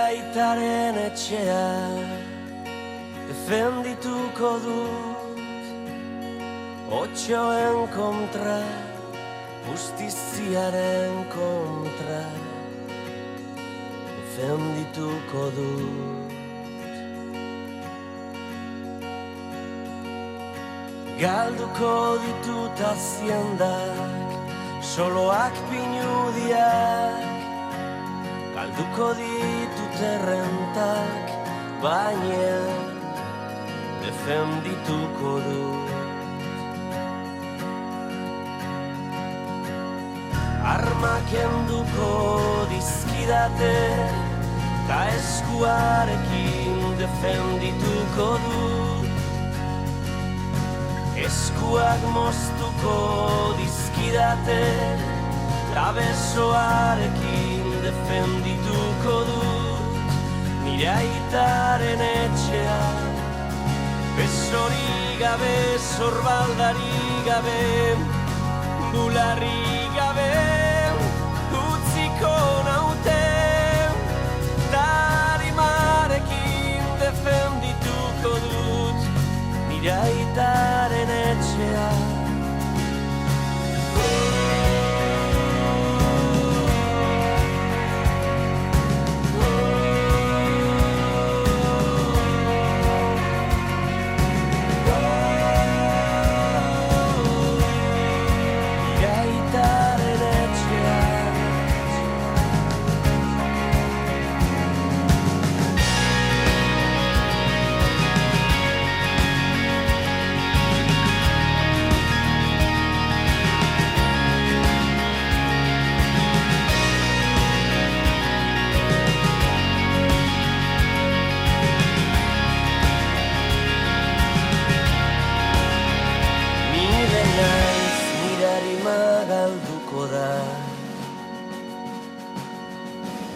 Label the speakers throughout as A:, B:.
A: aitaren etxea defendituko dut, otxoen kontra, justiziaren kontra defendituko dut. Galduko ditut aziendak, soloak pinudiak, galduko ditut errentak, baina defendituko dut. Armak enduko dizkidate, ta eskuarekin defendituko dut. Eskuak moztuko dizkidate, ta besoarekin defendituko dut. Nire aitaren etxea, besorik gabe, zorbaldari gabe, bularri gabe, utziko naute, tarimarekin defendituko dut, nire aitaren etxea.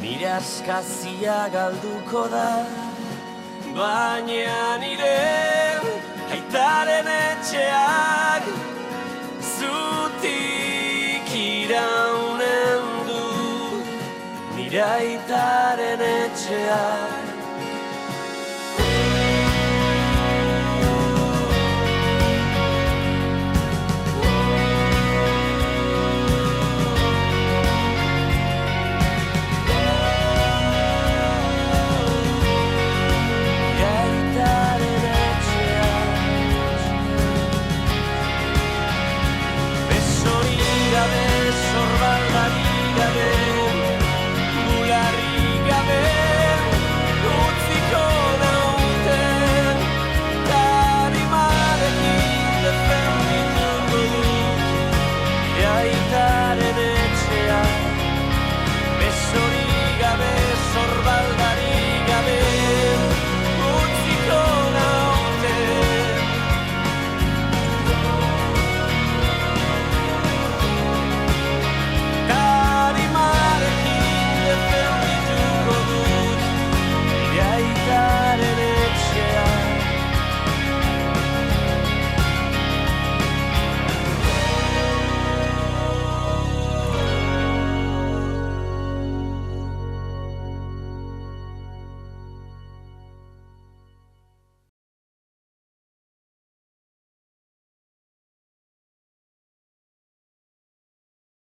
A: Nire askazia galduko da, baina nire aitaren etxeak zutik iraunen du. Nire aitaren etxeak